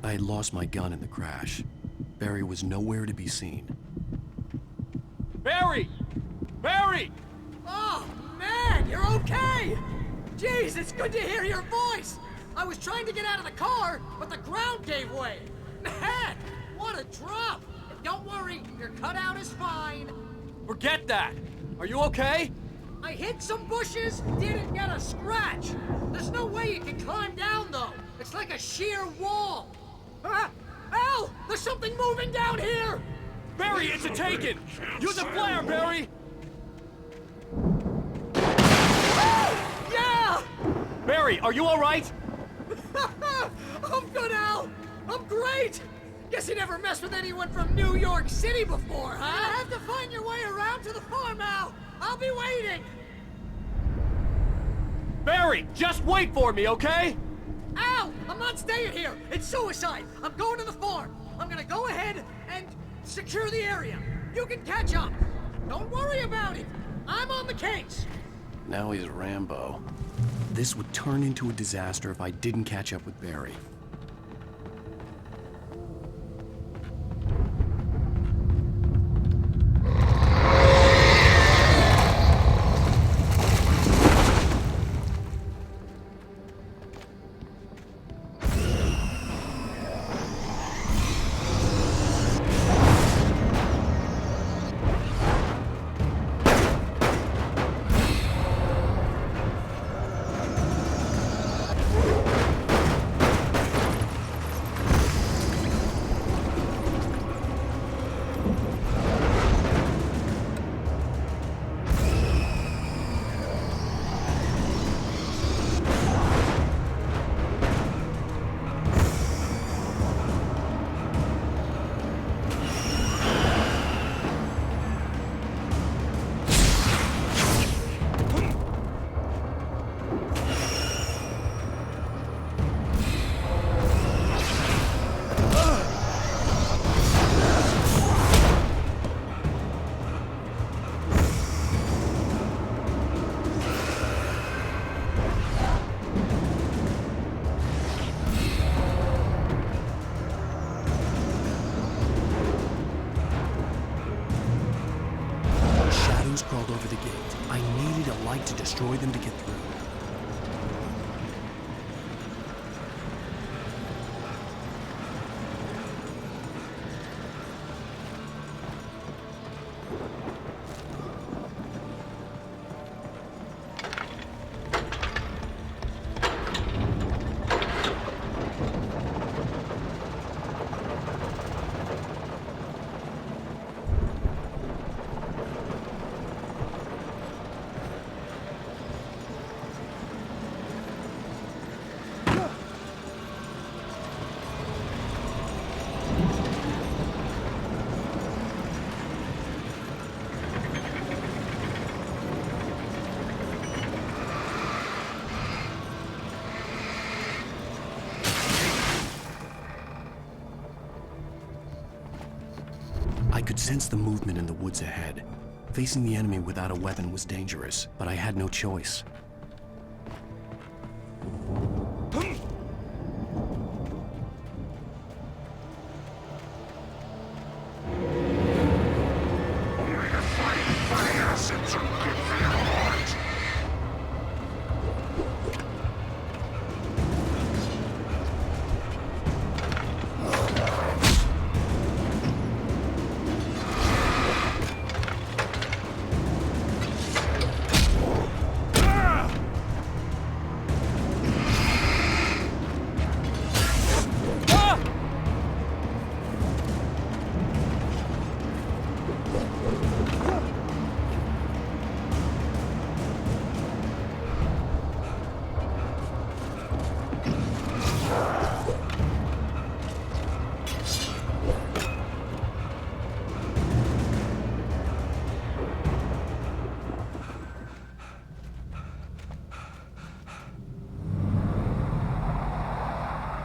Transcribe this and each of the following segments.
I had lost my gun in the crash. Barry was nowhere to be seen. Barry! Barry! Oh, man, you're okay! Jeez, it's good to hear your voice! I was trying to get out of the car, but the ground gave way. Man, what a drop! Don't worry, your cutout is fine. Forget that! Are you okay? I hit some bushes, didn't get a scratch. There's no way you can climb down, though. It's like a sheer wall. Ah! Al! There's something moving down here! Barry, it's a taken! Use a flare, Barry! Yeah! Barry, are you alright? I'm good, Al! I'm great! Guess you never messed with anyone from New York City before, huh? You have to find your way around to the farm, Al! I'll be waiting! Barry, just wait for me, okay? Al! I'm not staying here! It's suicide! I'm going to the farm! I'm gonna go ahead and secure the area. You can catch up! Don't worry about it! I'm on the case! Now he's Rambo. This would turn into a disaster if I didn't catch up with Barry. Crawled over the gate. I needed a light to destroy them to get through. I could sense the movement in the woods ahead. Facing the enemy without a weapon was dangerous, but I had no choice.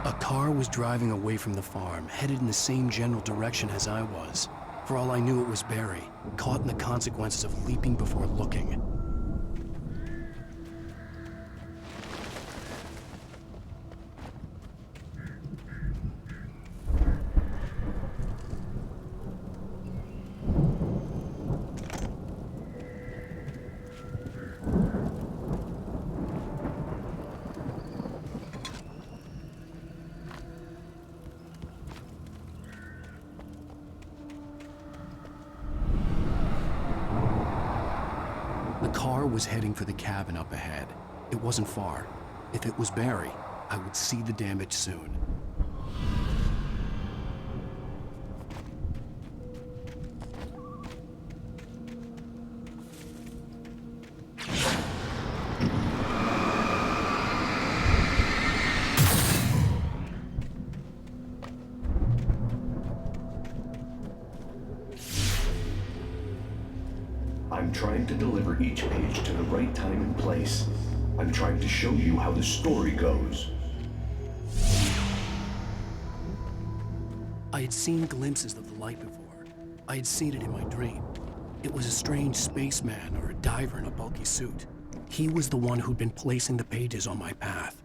A car was driving away from the farm, headed in the same general direction as I was. For all I knew, it was Barry, caught in the consequences of leaping before looking. car was heading for the cabin up ahead. It wasn't far. If it was Barry, I would see the damage soon. I'm trying to deliver each page to the right time and place. I'm trying to show you how the story goes. I had seen glimpses of the light before. I had seen it in my dream. It was a strange spaceman or a diver in a bulky suit. He was the one who'd been placing the pages on my path.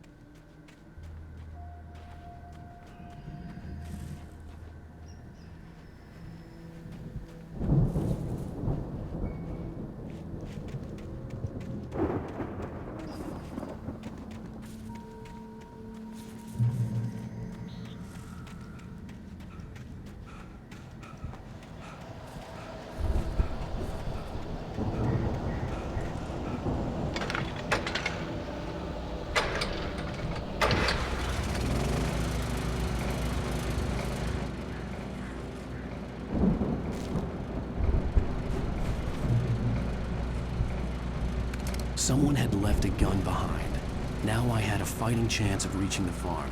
Someone had left a gun behind. Now I had a fighting chance of reaching the farm.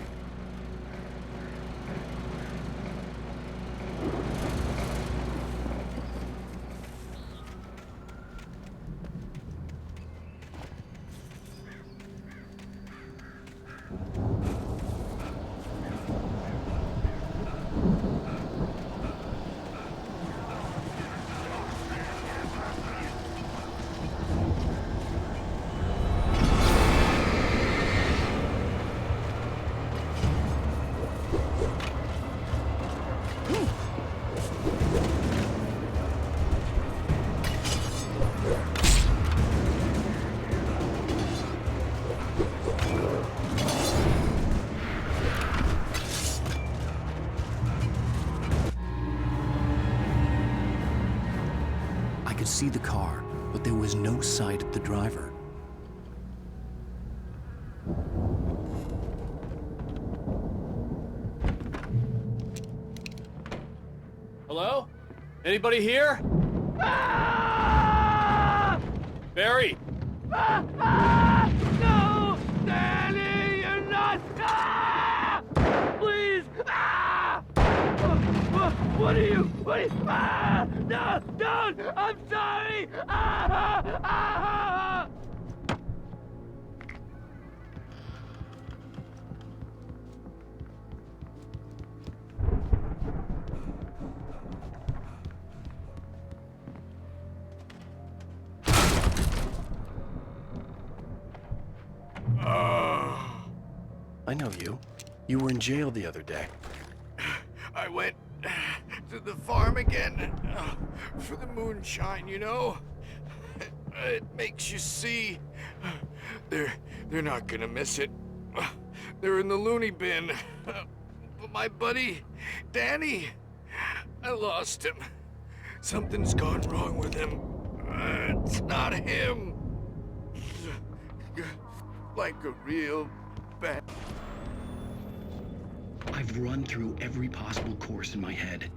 I could see the car, but there was no sight of the driver. Hello? Anybody here? Barry! No! Danny, you're not! Please! What are you? No! Don't! I'm sorry! I know you. You were in jail the other day. I went to the farm again for the moonshine, you know? It makes you see. They're not gonna miss it. They're in the loony bin. But my buddy, Danny, I lost him. Something's gone wrong with him. It's not him. Like a real bad... I've run through every possible course in my head.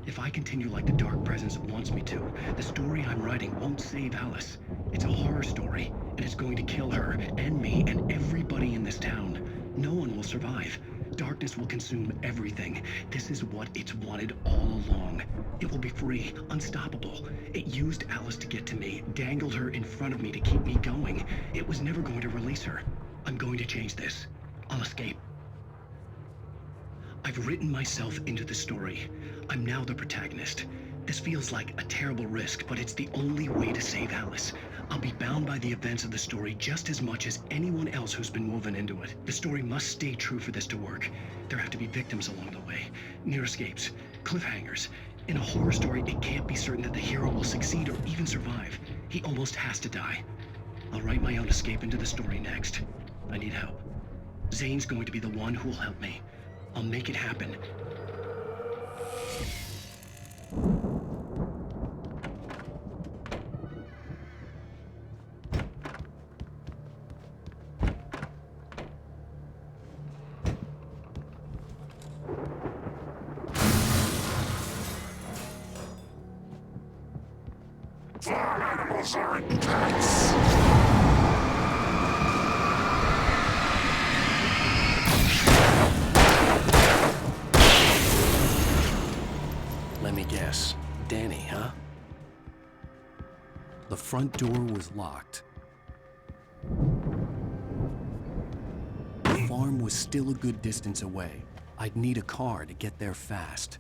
If I continue like the Dark Presence wants me to, the story I'm writing won't save Alice. It's a horror story, and it's going to kill her, and me, and everybody in this town. No one will survive. Darkness will consume everything. This is what it's wanted all along. It will be free, unstoppable. It used Alice to get to me, dangled her in front of me to keep me going. It was never going to release her. I'm going to change this. I'll escape. I've written myself into the story. I'm now the protagonist. This feels like a terrible risk, but it's the only way to save Alice. I'll be bound by the events of the story just as much as anyone else who's been woven into it. The story must stay true for this to work. There have to be victims along the way, near escapes, cliffhangers. In a horror story, it can't be certain that the hero will succeed or even survive. He almost has to die. I'll write my own escape into the story next. I need help. Zane's going to be the one who will help me. I'll make it happen. farm animals aren't pets. Let me guess. Danny, huh? The front door was locked. The farm was still a good distance away. I'd need a car to get there fast.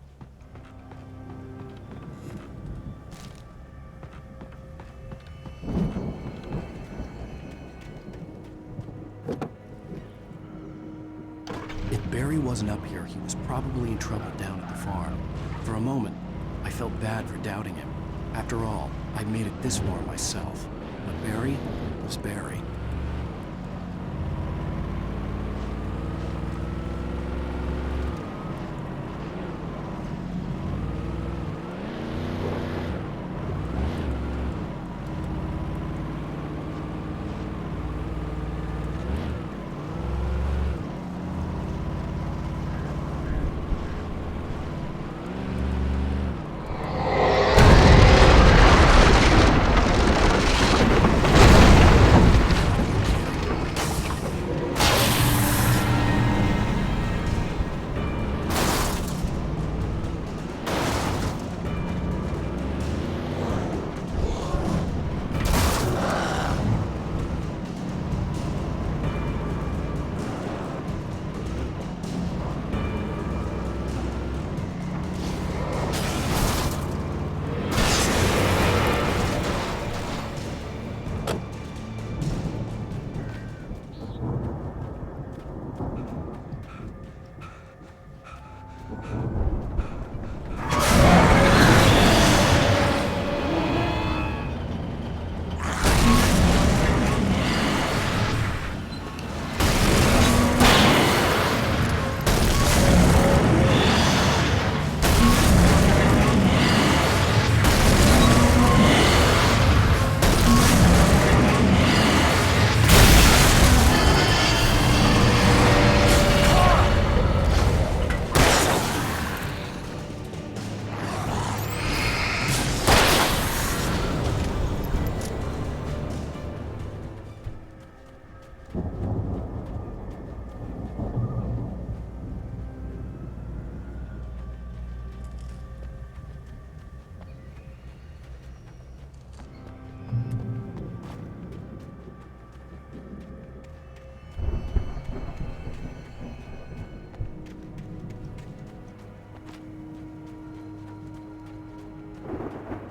If Barry wasn't up here, he was probably in trouble down at the farm. For a moment, I felt bad for doubting him. After all, I'd made it this far myself. But Barry was Barry.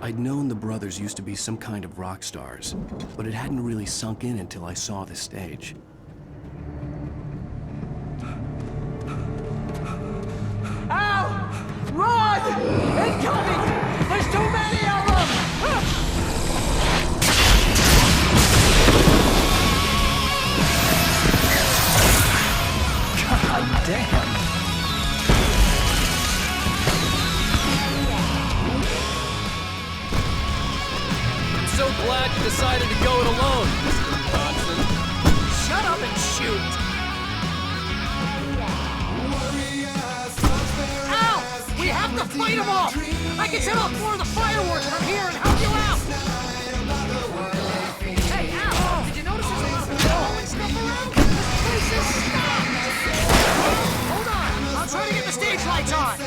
I'd known the brothers used to be some kind of rock stars, but it hadn't really sunk in until I saw this stage. Ow! Run! Incoming! There's too many of them! God damn! So glad you decided to go it alone, Mr. Johnson. Shut up and shoot! Ow! We have to fight them off! I can set off more of the fireworks from here and help you out! Hey, Al! Did you notice there's a lot of falling stuff around? This place is stopped! Hold on! I'll try to get the stage lights on!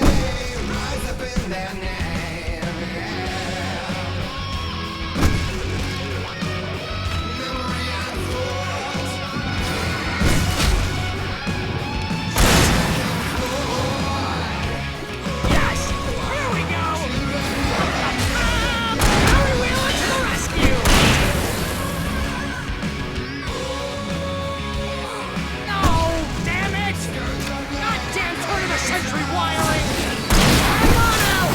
Century wiring! Hang on, Al!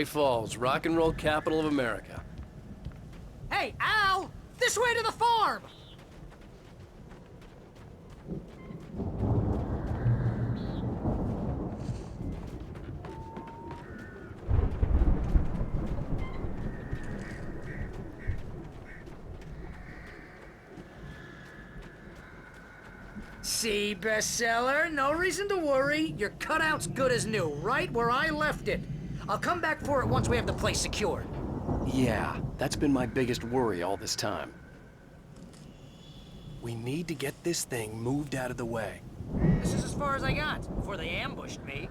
Hawaii Falls, rock and roll capital of America. Hey, Al! This way to the farm! See, bestseller? No reason to worry. Your cutout's good as new, right where I left it. I'll come back for it once we have the place secured. Yeah, that's been my biggest worry all this time. We need to get this thing moved out of the way. This is as far as I got before they ambushed me.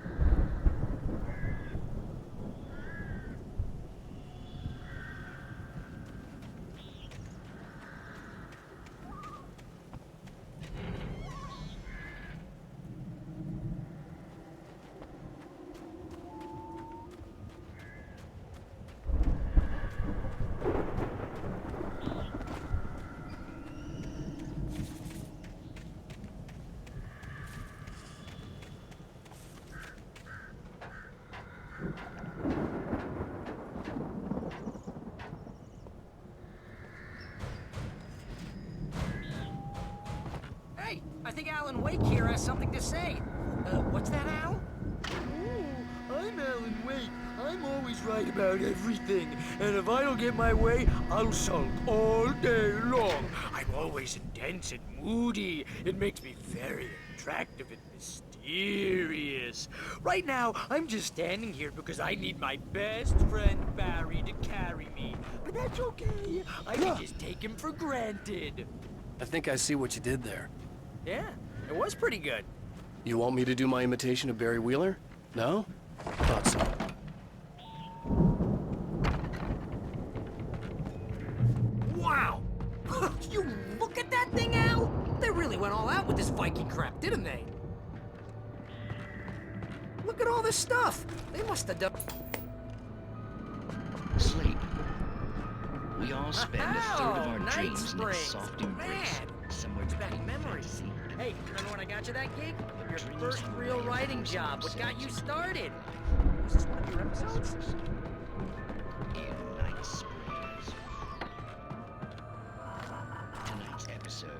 Hey, I think Alan Wake here has something to say. What's that, Al? I'm Alan Wake. I'm always right about everything. And if I don't get my way, I'll sulk all day long. I'm always intense and moody. It makes me very attractive and mysterious. Right now, I'm just standing here because I need my best friend Barry to carry me. But that's okay. I can just take him for granted. I think I see what you did there. Yeah, it was pretty good. You want me to do my imitation of Barry Wheeler? No? Thought so. Wow! You look at that thing, Al? They really went all out with this Viking crap, didn't they? Look at all this stuff. They must have done... Sleep. We all spend a third of our night dreams in springs. its soft embrace. Man, Somewhere it's back memories. Hey, remember when I got you that gig? Your first real writing job. What got you started? Was this one of your episodes? in Night Springs. Tonight's episode.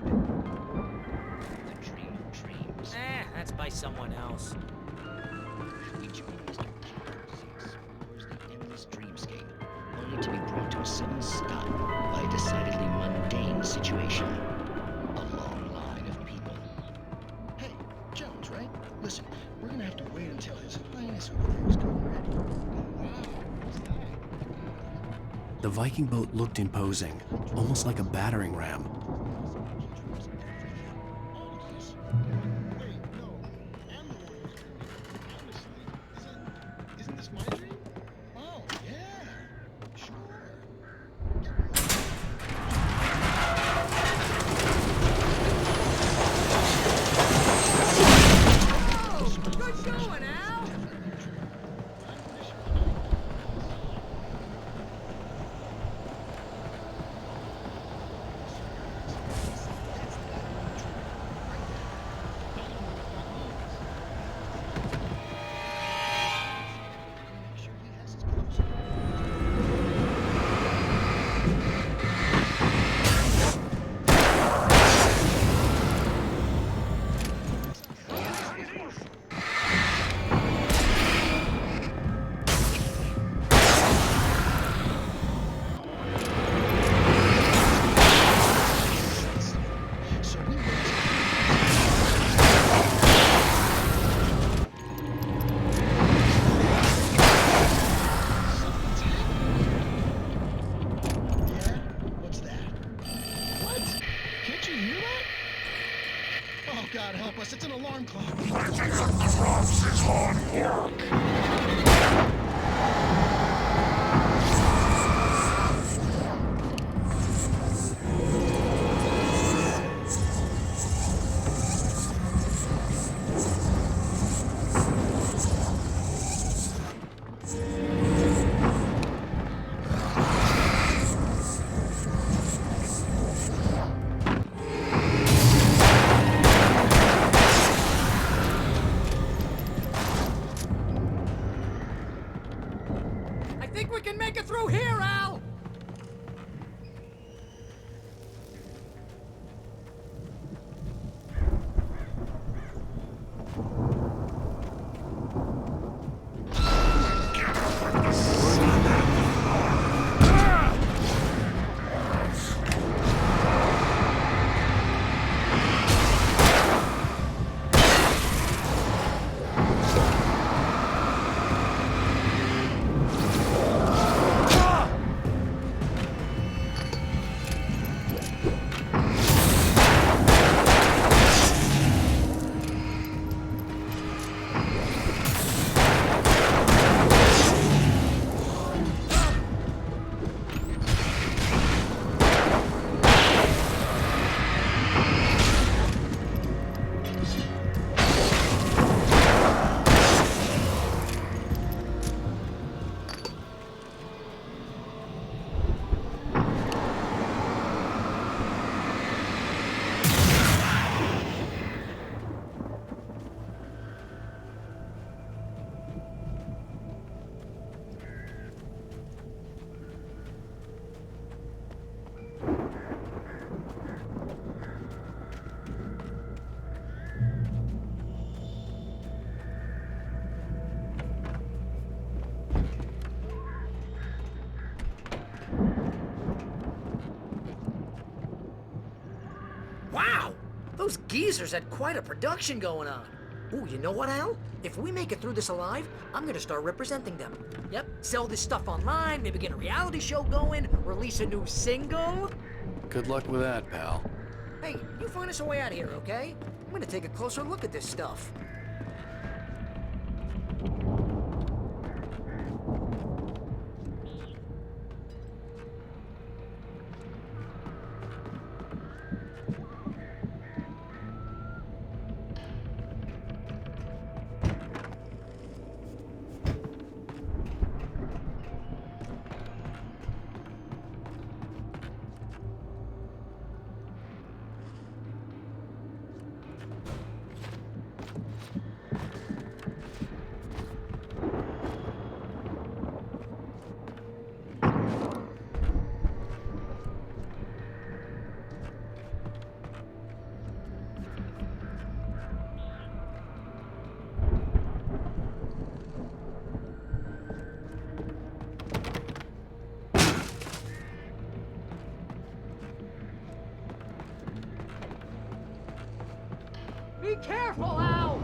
The Dream of Dreams. That's by someone else. We join Mr. Killer as he explores the endless dreamscape, only to be brought to a sudden stop by a decidedly mundane situation. A long line of people. Hey, Jones, right? Listen, we're gonna have to wait until His Highness over there is getting ready. Wow, what's that? The Viking boat looked imposing, almost like a battering ram. All of this. Wait, no. I'm the one who's dreaming. Honestly, isn't this my dream? Oh, yeah. Sure. Good going, Al! What's that? What? Can't you hear that? Oh, God help us. It's an alarm clock. Cross is on work. Wow! Those geezers had quite a production going on. Ooh, you know what, Al? If we make it through this alive, I'm gonna start representing them. Yep, sell this stuff online, maybe get a reality show going, release a new single. Good luck with that, pal. Hey, you find us a way out of here, okay? I'm gonna take a closer look at this stuff. Be careful, Al!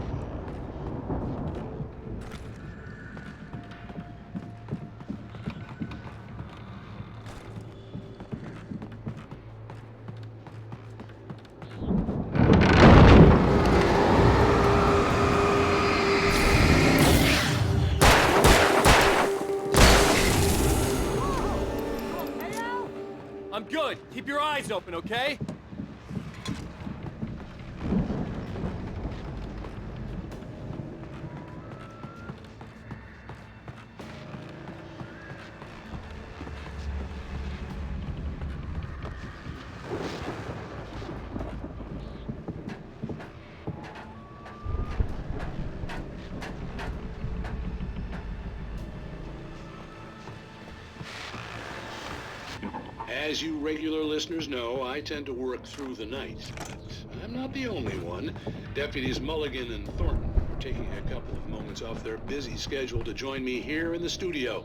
I'm good. Keep your eyes open, okay? As you regular listeners know, I tend to work through the night, but I'm not the only one. Deputies Mulligan and Thornton are taking a couple of moments off their busy schedule to join me here in the studio.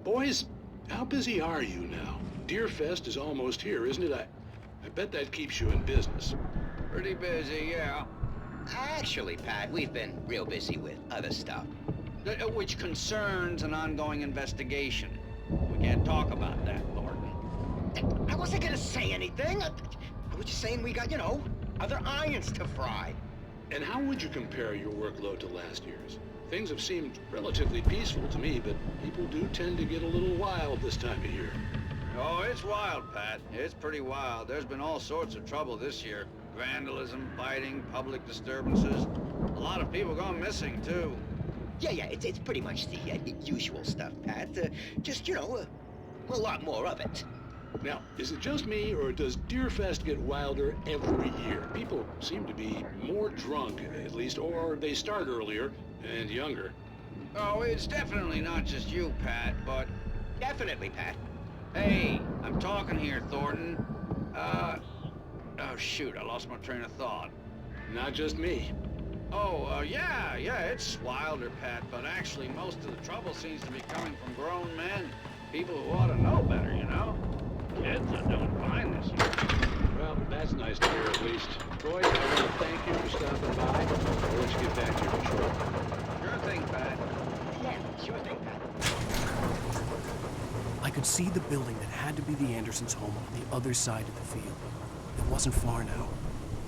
Boys, how busy are you now? Deerfest is almost here, isn't it? I bet that keeps you in business. Pretty busy, yeah. Actually, Pat, we've been real busy with other stuff, which concerns an ongoing investigation. We can't talk about that, Thornton. I wasn't gonna say anything. I was just saying we got, other irons to fry. And how would you compare your workload to last year's? Things have seemed relatively peaceful to me, but people do tend to get a little wild this time of year. Oh, it's wild, Pat. It's pretty wild. There's been all sorts of trouble this year. Vandalism, fighting, public disturbances. A lot of people gone missing, too. Yeah, it's pretty much the usual stuff, Pat. Just, a lot more of it. Now, is it just me, or does Deerfest get wilder every year? People seem to be more drunk, at least, or they start earlier and younger. Oh, it's definitely not just you, Pat, but... Definitely, Pat. Hey, I'm talking here, Thornton. Oh, shoot, I lost my train of thought. Not just me. Oh, yeah, it's wilder, Pat, but actually most of the trouble seems to be coming from grown men. People who ought to know better, Kids are doing fine this year. Well, that's nice to hear at least. Troy, I want to thank you for stopping by. I'll let you get back to your patrol. Sure thing, Pat. Yeah, sure thing, Pat. I could see the building that had to be the Andersons' home on the other side of the field. It wasn't far now.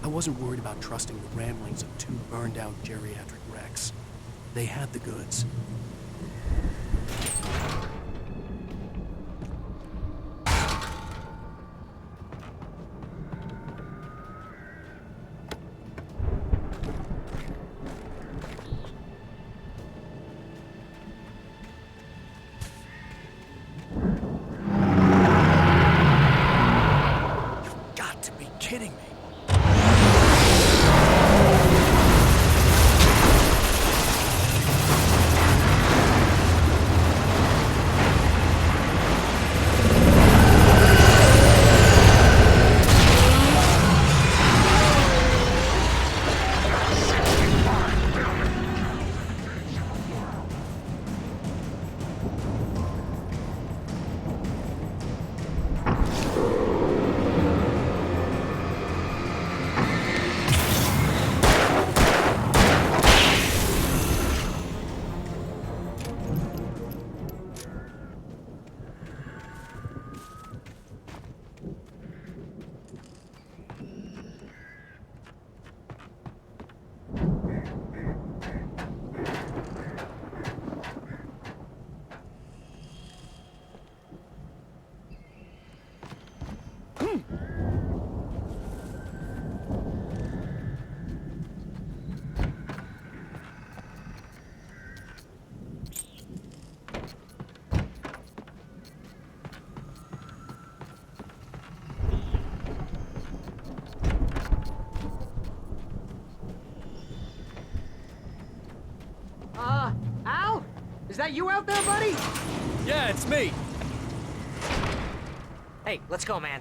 I wasn't worried about trusting the ramblings of two burned-out geriatric wrecks. They had the goods. Kidding me. Is that you out there, buddy? Yeah, it's me. Hey, let's go, man.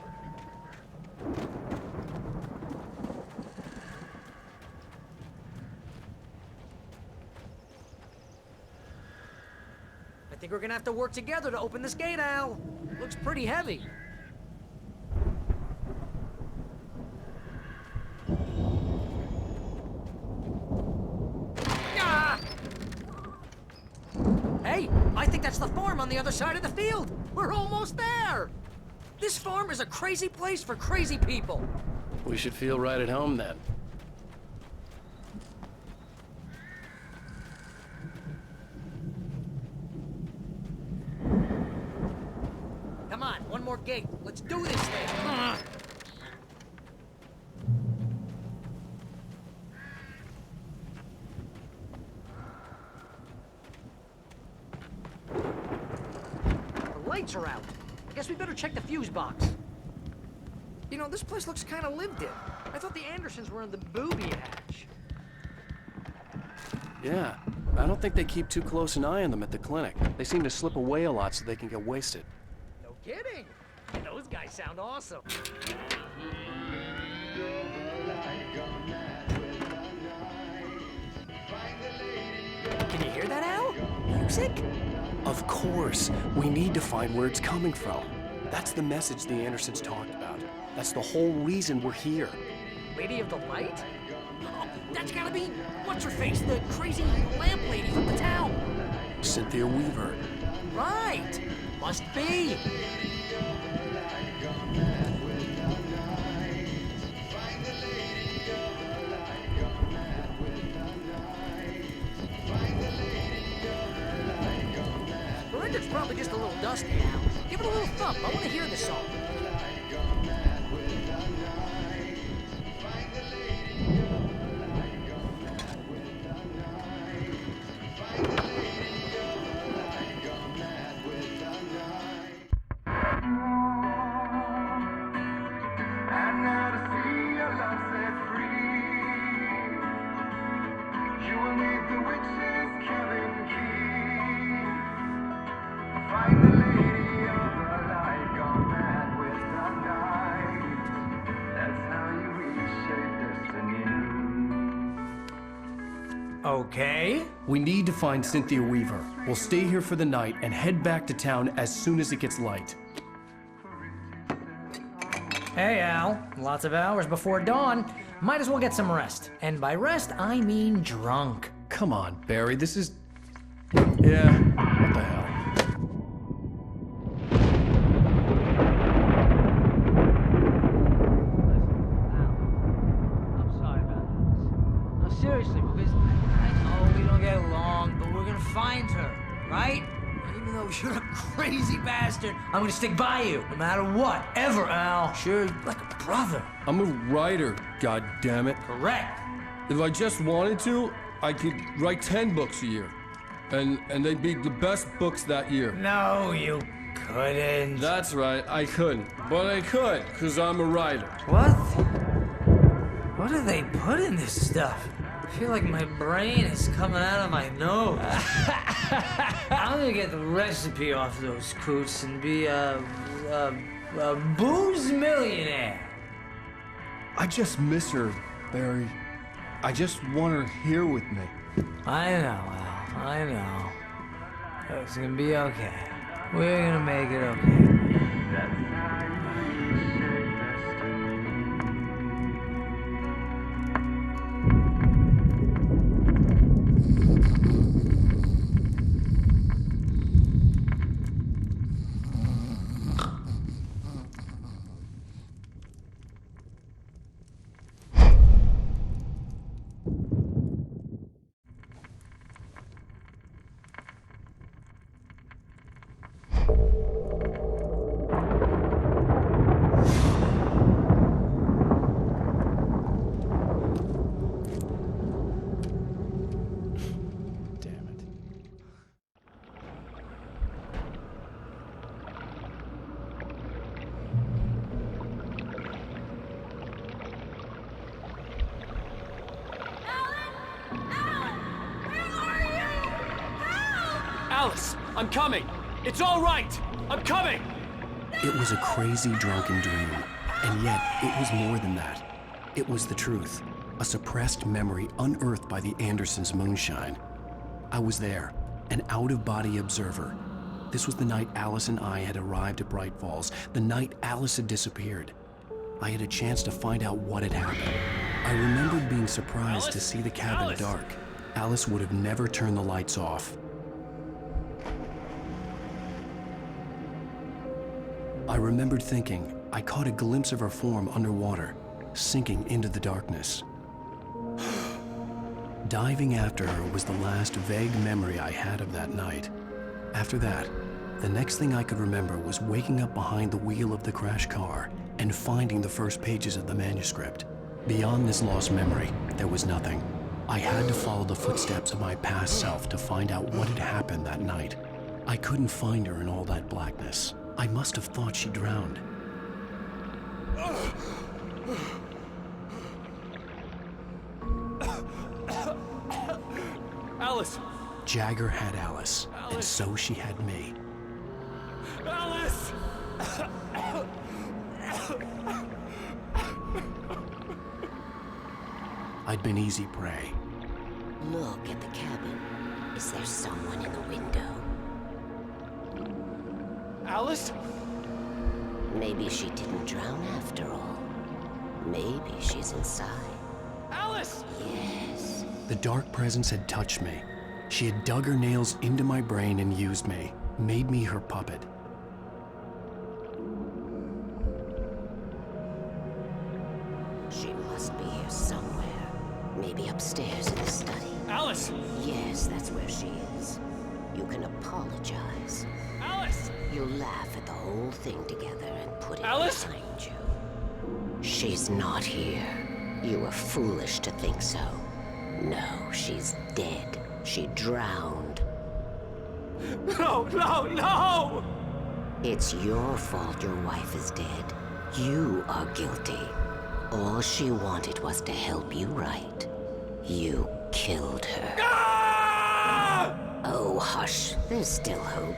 I think we're gonna have to work together to open this gate, Al. Looks pretty heavy. Ah! Hey, I think that's the farm on the other side of the field. We're almost there. This farm is a crazy place for crazy people. We should feel right at home then. Come on, one more gate. Let's do this thing. The lights are out. I guess we better check the fuse box. You know, this place looks kind of lived in. I thought the Andersons were in the booby hatch. Yeah, I don't think they keep too close an eye on them at the clinic. They seem to slip away a lot so they can get wasted. No kidding. Those guys sound awesome. Can you hear that, Al? Music? Of course. We need to find where it's coming from. That's the message the Andersons talked about. That's the whole reason we're here. Lady of the Light? Oh, that's gotta be what's-her-face, the crazy lamp lady from the town. Cynthia Weaver. Right. Must be. The record's probably just a little dusty now. Give it a little thump. I want to hear the song. Okay. We need to find Cynthia Weaver. We'll stay here for the night and head back to town as soon as it gets light. Hey, Al. Lots of hours before dawn. Might as well get some rest. And by rest, I mean drunk. Come on, Barry, this is... Yeah, what the hell? I'm sorry about this. No, seriously, because I know we don't get along, but we're gonna find her, right? And even though you're a crazy bastard, I'm gonna stick by you, no matter what, ever, Al. Sure, like a brother. I'm a writer, goddammit. Correct. If I just wanted to, I could write 10 books a year. And they'd be the best books that year. No, you couldn't. That's right, I couldn't. But I could, because I'm a writer. What? What do they put in this stuff? I feel like my brain is coming out of my nose. I'm gonna get the recipe off those coots and be a booze millionaire. I just miss her, Barry. I just want her here with me. I know, Al. I know. It's gonna be okay. We're gonna make it okay. Alice, I'm coming! It's all right! I'm coming! It was a crazy, drunken dream, and yet it was more than that. It was the truth, a suppressed memory unearthed by the Andersons' moonshine. I was there, an out-of-body observer. This was the night Alice and I had arrived at Bright Falls, the night Alice had disappeared. I had a chance to find out what had happened. I remembered being surprised to see the cabin dark. Alice would have never turned the lights off. I remembered thinking I caught a glimpse of her form underwater, sinking into the darkness. Diving after her was the last vague memory I had of that night. After that, the next thing I could remember was waking up behind the wheel of the crashed car and finding the first pages of the manuscript. Beyond this lost memory, there was nothing. I had to follow the footsteps of my past self to find out what had happened that night. I couldn't find her in all that blackness. I must have thought she drowned. Alice! Jagger had Alice, and so she had me. Alice! I'd been easy prey. Look at the cabin. Is there someone in the window? Alice? Maybe she didn't drown after all. Maybe she's inside. Alice! Yes. The dark presence had touched me. She had dug her nails into my brain and used me, made me her puppet. She must be here somewhere. Maybe upstairs in the study. Alice! Yes, that's where she is. You can apologize. Alice! You'll laugh at the whole thing together and put it Alice? behind you. She's not here. You were foolish to think so. No, she's dead. She drowned. No, no, no! It's your fault your wife is dead. You are guilty. All she wanted was to help you right. You killed her. Ah! Oh, hush. There's still hope.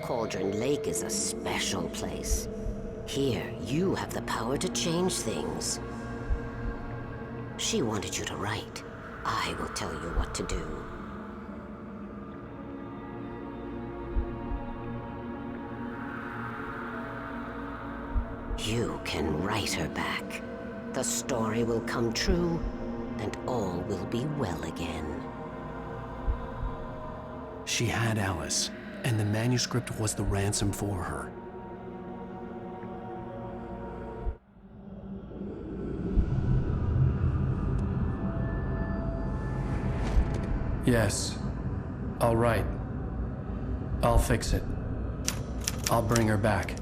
Cauldron Lake is a special place. Here, you have the power to change things. She wanted you to write. I will tell you what to do. You can write her back. The story will come true, and all will be well again. She had Alice, and the manuscript was the ransom for her. Yes. All right. I'll fix it. I'll bring her back.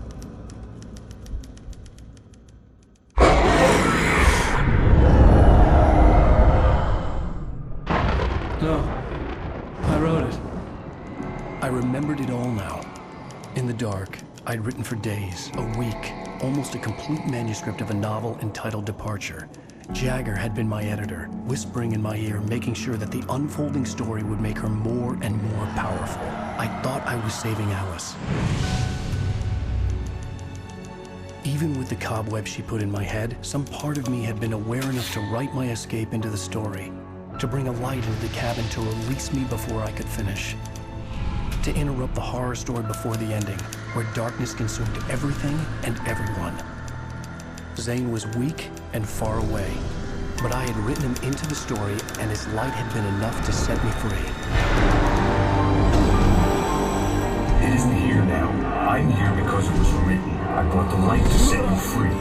No. I wrote it. I remembered it all now. In the dark, I'd written for days, a week, almost a complete manuscript of a novel entitled Departure. Jagger had been my editor, whispering in my ear, making sure that the unfolding story would make her more and more powerful. I thought I was saving Alice. Even with the cobweb she put in my head, some part of me had been aware enough to write my escape into the story, to bring a light into the cabin to release me before I could finish, to interrupt the horror story before the ending, where darkness consumed everything and everyone. Zane was weak and far away, but I had written him into the story, and his light had been enough to set me free. It isn't here now. I'm here because it was written. I brought the light to set you free.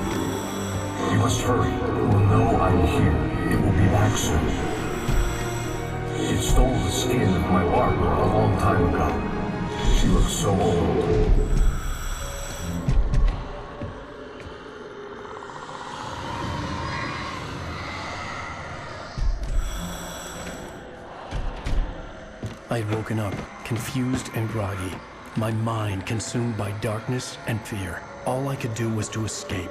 You must hurry. It will know I'm here. It will be back soon. It stole the skin of my Barbara a long time ago. She looks so old. I had woken up, confused and groggy, my mind consumed by darkness and fear. All I could do was to escape.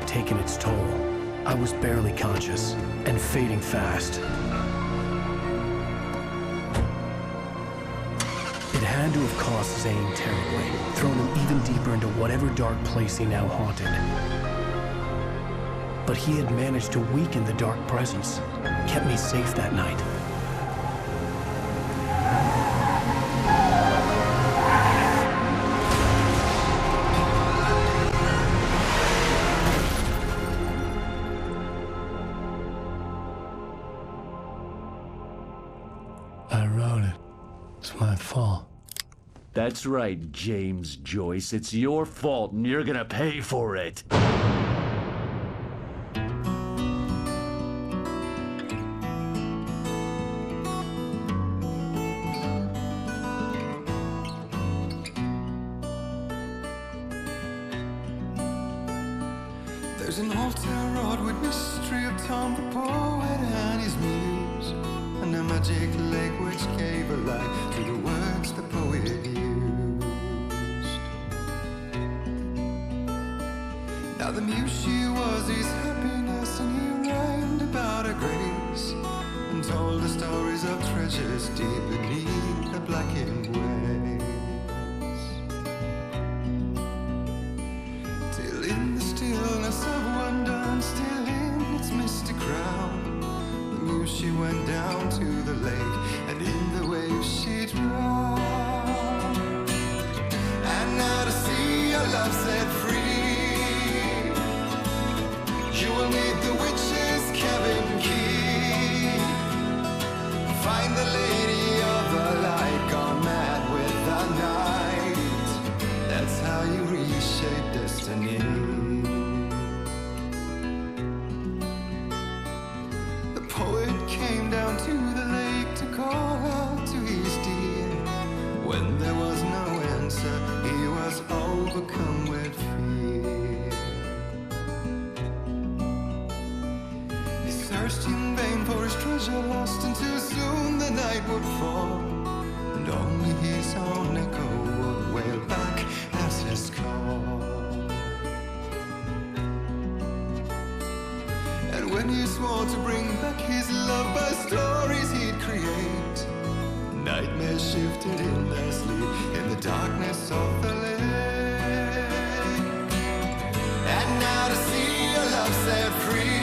taken its toll. I was barely conscious, and fading fast. It had to have cost Zane terribly, thrown him even deeper into whatever dark place he now haunted. But he had managed to weaken the dark presence, kept me safe that night. I wrote it. It's my fault. That's right, James Joyce. It's your fault, and you're gonna pay for it. There's an old tarot with mystery of Tom the poet and his muse, and a magic lake which gave a light to the words the poet used. Now the muse she was his happiness, and he rhymed about her grace, and told the stories of treasures deep beneath the blackened waves. Till in the stillness of wonder, and still in its misty crown, the muse she went down to the lake, and in the waves she drowned. And now to see your love set free, you will need the witch's cabin key. Find the lady of the light, gone mad with the night. That's how you reshape destiny. The poet came down to the lake to call out to his dear. When there was no answer, he was overcome with fear. He searched in vain for his treasure lost, and too soon the night would fall, and only his own echo would wail back at his call. And when he swore to bring back his love by stories he'd create, nightmares shifted in their sleep in the darkness of the lake. And now to see your love set free,